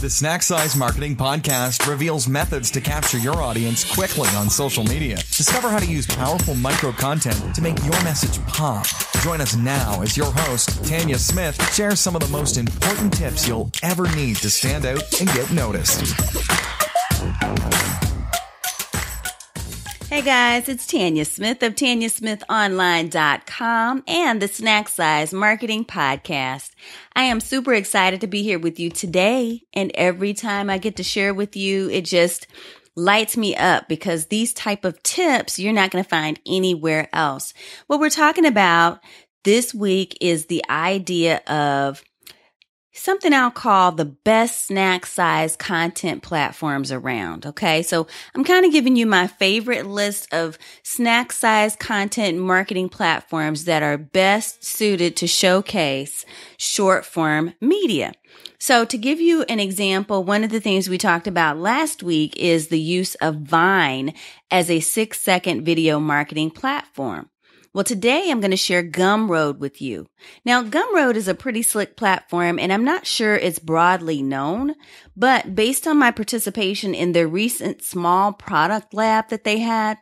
The Snack Size Marketing Podcast reveals methods to capture your audience quickly on social media. Discover how to use powerful micro content to make your message pop. Join us now as your host, Tanya Smith, shares some of the most important tips you'll ever need to stand out and get noticed. Hey guys, it's Tanya Smith of TanyaSmithOnline.com and the Snack Size Marketing Podcast. I am super excited to be here with you today, and every time I get to share with you, it just lights me up because these type of tips you're not going to find anywhere else. What we're talking about this week is the idea of something I'll call the best snack size content platforms around. Okay. So I'm kind of giving you my favorite list of snack size content marketing platforms that are best suited to showcase short form media. So to give you an example, one of the things we talked about last week is the use of Vine as a 6-second video marketing platform. Well, today I'm going to share Gumroad with you. Now, Gumroad is a pretty slick platform, and I'm not sure it's broadly known, but based on my participation in their recent small product lab that they had,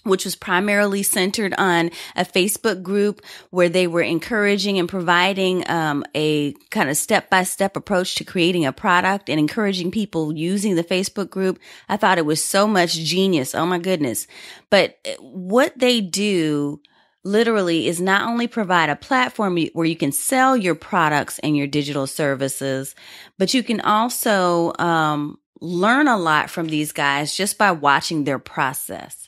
which was primarily centered on a Facebook group where they were encouraging and providing a kind of step-by-step approach to creating a product and encouraging people using the Facebook group, I thought it was so much genius. Oh my goodness. But what they do literally is not only provide a platform where you can sell your products and your digital services, but you can also learn a lot from these guys just by watching their process.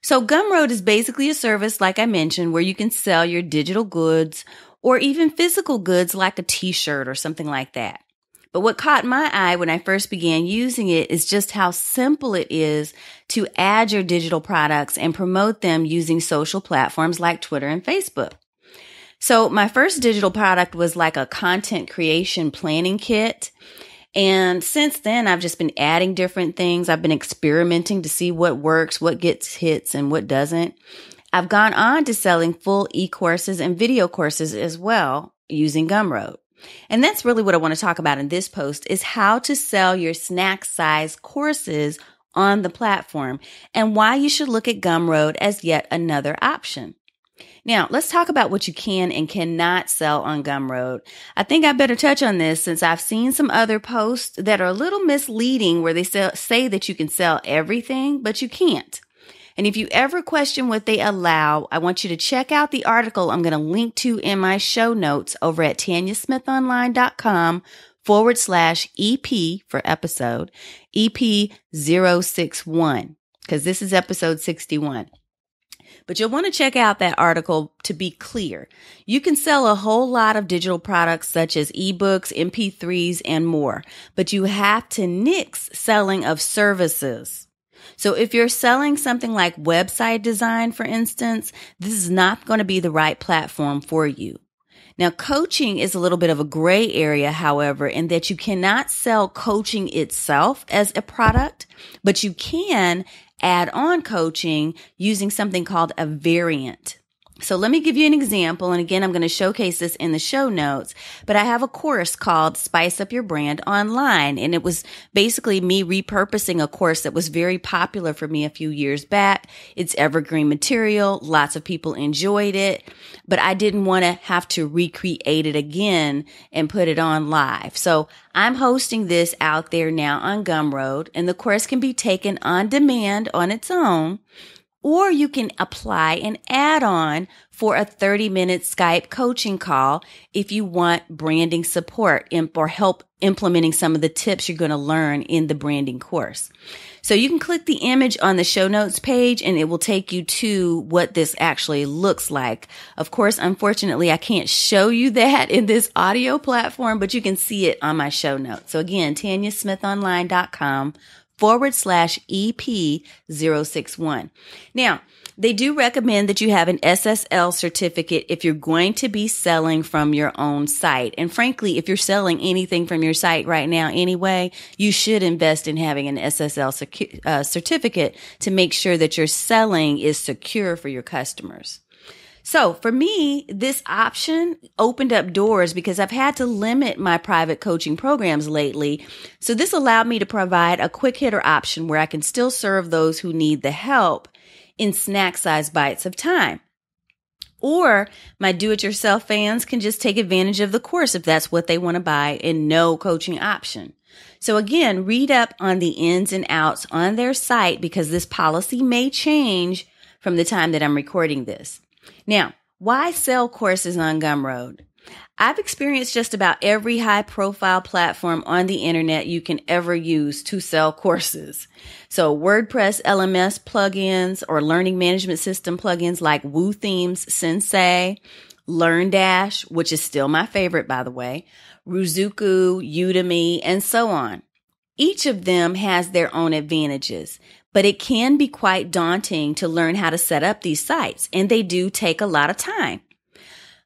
So Gumroad is basically a service, like I mentioned, where you can sell your digital goods or even physical goods like a t-shirt or something like that. But what caught my eye when I first began using it is just how simple it is to add your digital products and promote them using social platforms like Twitter and Facebook. So my first digital product was like a content creation planning kit. And since then, I've just been adding different things. I've been experimenting to see what works, what gets hits, and what doesn't. I've gone on to selling full e-courses and video courses as well using Gumroad. And that's really what I want to talk about in this post is how to sell your snack size courses on the platform and why you should look at Gumroad as yet another option. Now, let's talk about what you can and cannot sell on Gumroad. I think I better touch on this since I've seen some other posts that are a little misleading where they say that you can sell everything, but you can't. And if you ever question what they allow, I want you to check out the article I'm going to link to in my show notes over at TanyaSmithOnline.com/EP for episode, EP061, because this is episode 61. But you'll want to check out that article to be clear. You can sell a whole lot of digital products such as ebooks, MP3s, and more, but you have to nix selling of services. So if you're selling something like website design, for instance, this is not going to be the right platform for you. Now, coaching is a little bit of a gray area, however, in that you cannot sell coaching itself as a product, but you can add on coaching using something called a variant. So let me give you an example. And again, I'm going to showcase this in the show notes, but I have a course called Spice Up Your Brand Online. And it was basically me repurposing a course that was very popular for me a few years back. It's evergreen material. Lots of people enjoyed it, but I didn't want to have to recreate it again and put it on live. So I'm hosting this out there now on Gumroad, and the course can be taken on demand on its own, or you can apply an add-on for a 30-minute Skype coaching call if you want branding support or help implementing some of the tips you're going to learn in the branding course. So you can click the image on the show notes page and it will take you to what this actually looks like. Of course, unfortunately, I can't show you that in this audio platform, but you can see it on my show notes. So again, TanyaSmithOnline.com/EP061. Now, they do recommend that you have an SSL certificate if you're going to be selling from your own site. And frankly, if you're selling anything from your site right now anyway, you should invest in having an SSL certificate to make sure that your selling is secure for your customers. So for me, this option opened up doors because I've had to limit my private coaching programs lately. So this allowed me to provide a quick hitter option where I can still serve those who need the help in snack-sized bites of time. Or my do-it-yourself fans can just take advantage of the course if that's what they want to buy and no coaching option. So again, read up on the ins and outs on their site because this policy may change from the time that I'm recording this. Now, why sell courses on Gumroad? I've experienced just about every high-profile platform on the internet you can ever use to sell courses. So WordPress LMS plugins or learning management system plugins like WooThemes, Sensei, LearnDash, which is still my favorite, by the way, Ruzuku, Udemy, and so on. Each of them has their own advantages, but it can be quite daunting to learn how to set up these sites, and they do take a lot of time.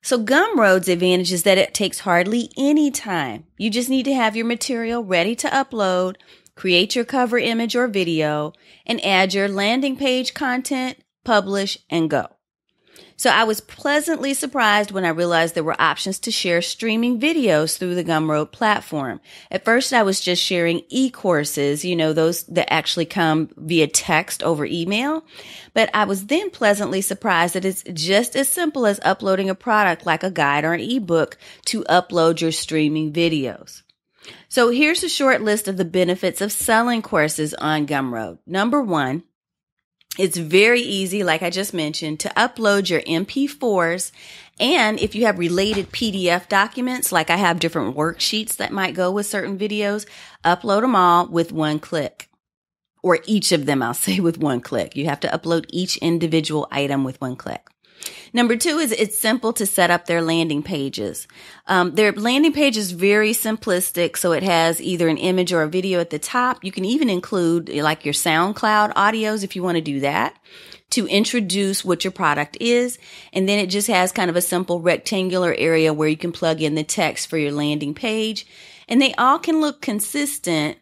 So Gumroad's advantage is that it takes hardly any time. You just need to have your material ready to upload, create your cover image or video, and add your landing page content, publish, and go. So I was pleasantly surprised when I realized there were options to share streaming videos through the Gumroad platform. At first, I was just sharing e-courses, those that actually come via text over email. But I was then pleasantly surprised that it's just as simple as uploading a product like a guide or an ebook to upload your streaming videos. So here's a short list of the benefits of selling courses on Gumroad. Number 1, it's very easy, like I just mentioned, to upload your MP4s. And if you have related PDF documents, like I have different worksheets that might go with certain videos, upload them all with one click. Or each of them, I'll say, with one click. You have to upload each individual item with one click. Number 2 is it's simple to set up their landing pages. Their landing page is very simplistic, so it has either an image or a video at the top. You can even include like your SoundCloud audios if you want to do that to introduce what your product is. And then it just has kind of a simple rectangular area where you can plug in the text for your landing page. And they all can look consistent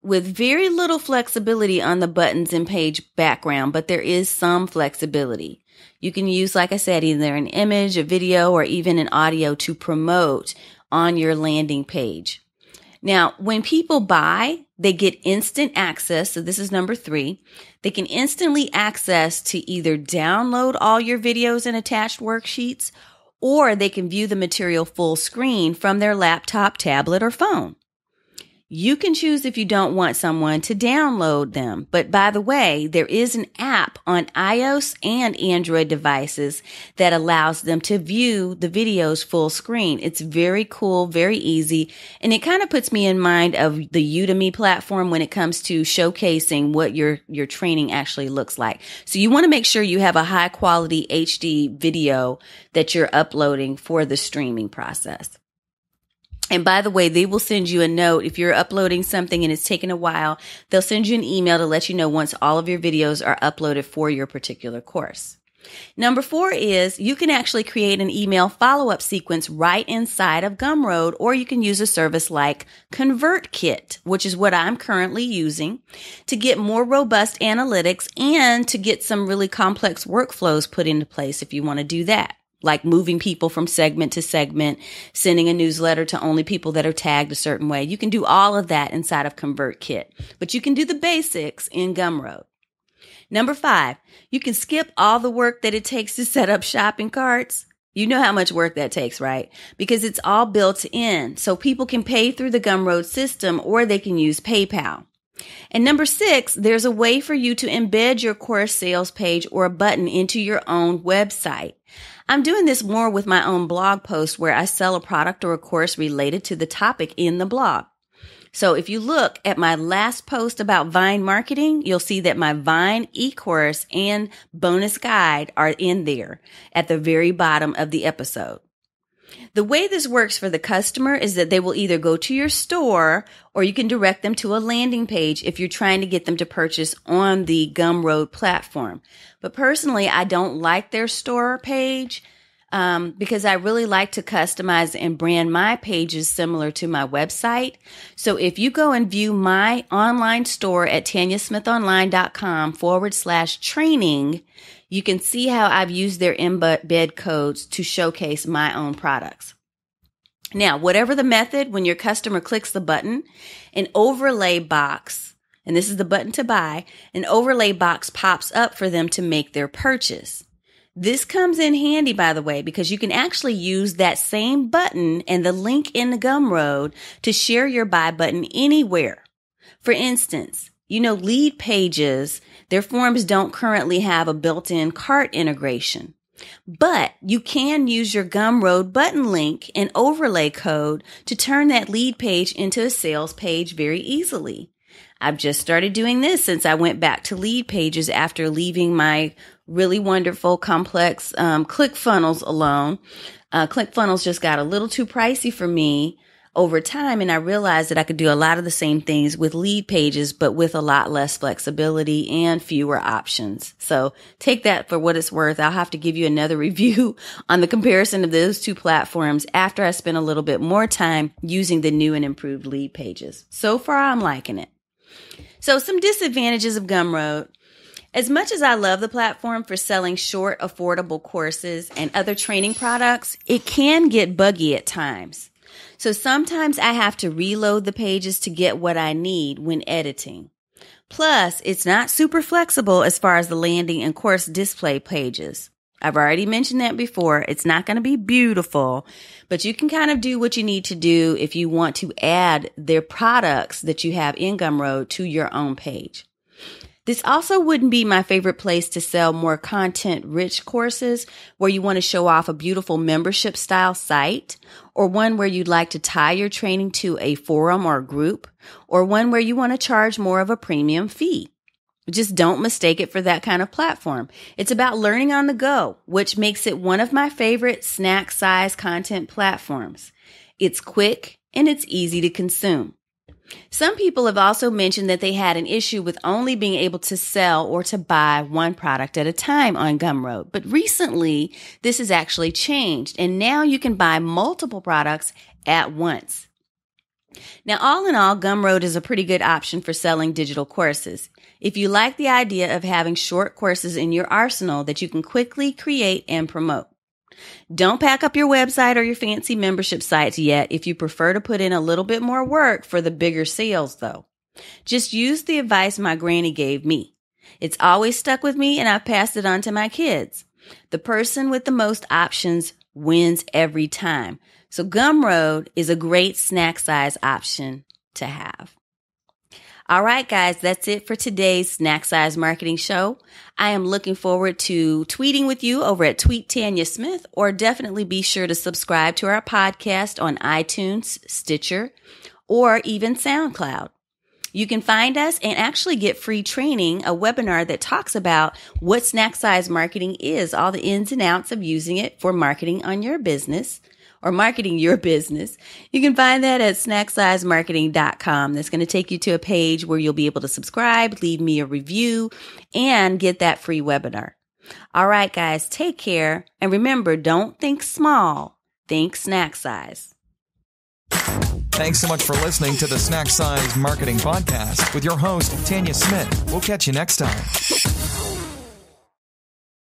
with very little flexibility on the buttons and page background, but there is some flexibility. You can use, like I said, either an image, a video, or even an audio to promote on your landing page. Now, when people buy, they get instant access. So this is number 3. They can instantly access to either download all your videos and attached worksheets, or they can view the material full screen from their laptop, tablet, or phone. You can choose if you don't want someone to download them. But by the way, there is an app on iOS and Android devices that allows them to view the videos full screen. It's very cool, very easy. And it kind of puts me in mind of the Udemy platform when it comes to showcasing what your training actually looks like. So you want to make sure you have a high quality HD video that you're uploading for the streaming process. And by the way, they will send you a note if you're uploading something and it's taken a while. They'll send you an email to let you know once all of your videos are uploaded for your particular course. Number 4 is you can actually create an email follow-up sequence right inside of Gumroad, or you can use a service like ConvertKit, which is what I'm currently using, to get more robust analytics and to get some really complex workflows put into place if you want to do that. Like moving people from segment to segment, sending a newsletter to only people that are tagged a certain way. You can do all of that inside of ConvertKit, but you can do the basics in Gumroad. Number 5, you can skip all the work that it takes to set up shopping carts. You know how much work that takes, right? Because it's all built in. So people can pay through the Gumroad system or they can use PayPal. And number 6, there's a way for you to embed your course sales page or a button into your own website. I'm doing this more with my own blog post where I sell a product or a course related to the topic in the blog. So if you look at my last post about Vine marketing, you'll see that my Vine e-course and bonus guide are in there at the very bottom of the episode. The way this works for the customer is that they will either go to your store or you can direct them to a landing page if you're trying to get them to purchase on the Gumroad platform. But personally, I don't like their store page. because I really like to customize and brand my pages similar to my website. So if you go and view my online store at tanyasmithonline.com/training, you can see how I've used their embed codes to showcase my own products. Now, whatever the method, when your customer clicks the button, an overlay box, and this is the button to buy, an overlay box pops up for them to make their purchase. This comes in handy, by the way, because you can actually use that same button and the link in the Gumroad to share your buy button anywhere. For instance, lead pages, their forms don't currently have a built-in cart integration. But you can use your Gumroad button link and overlay code to turn that lead page into a sales page very easily. I've just started doing this since I went back to lead pages after leaving my really wonderful, complex ClickFunnels alone. ClickFunnels just got a little too pricey for me over time, and I realized that I could do a lot of the same things with lead pages, but with a lot less flexibility and fewer options. So take that for what it's worth. I'll have to give you another review on the comparison of those two platforms after I spend a little bit more time using the new and improved lead pages. So far, I'm liking it. So some disadvantages of Gumroad. As much as I love the platform for selling short, affordable courses and other training products, it can get buggy at times. So sometimes I have to reload the pages to get what I need when editing. Plus, it's not super flexible as far as the landing and course display pages. I've already mentioned that before. It's not going to be beautiful, but you can kind of do what you need to do if you want to add their products that you have in Gumroad to your own page. This also wouldn't be my favorite place to sell more content-rich courses where you want to show off a beautiful membership-style site, or one where you'd like to tie your training to a forum or group, or one where you want to charge more of a premium fee. Just don't mistake it for that kind of platform. It's about learning on the go, which makes it one of my favorite snack-size content platforms. It's quick and it's easy to consume. Some people have also mentioned that they had an issue with only being able to sell or to buy one product at a time on Gumroad. But recently, this has actually changed, and now you can buy multiple products at once. Now, all in all, Gumroad is a pretty good option for selling digital courses. If you like the idea of having short courses in your arsenal that you can quickly create and promote. Don't pack up your website or your fancy membership sites yet if you prefer to put in a little bit more work for the bigger sales, though. Just use the advice my granny gave me. It's always stuck with me, and I've passed it on to my kids. The person with the most options wins every time. So Gumroad is a great snack size option to have. All right, guys, that's it for today's Snack Size Marketing Show. I am looking forward to tweeting with you over at Tweet Tanya Smith, or definitely be sure to subscribe to our podcast on iTunes, Stitcher, or even SoundCloud. You can find us and actually get free training, a webinar that talks about what snack size marketing is, all the ins and outs of using it for marketing on your business. Or marketing your business. You can find that at snacksizemarketing.com. That's going to take you to a page where you'll be able to subscribe, leave me a review, and get that free webinar. All right, guys, take care. And remember, don't think small, think snack size. Thanks so much for listening to the Snack Size Marketing Podcast with your host, Tanya Smith. We'll catch you next time.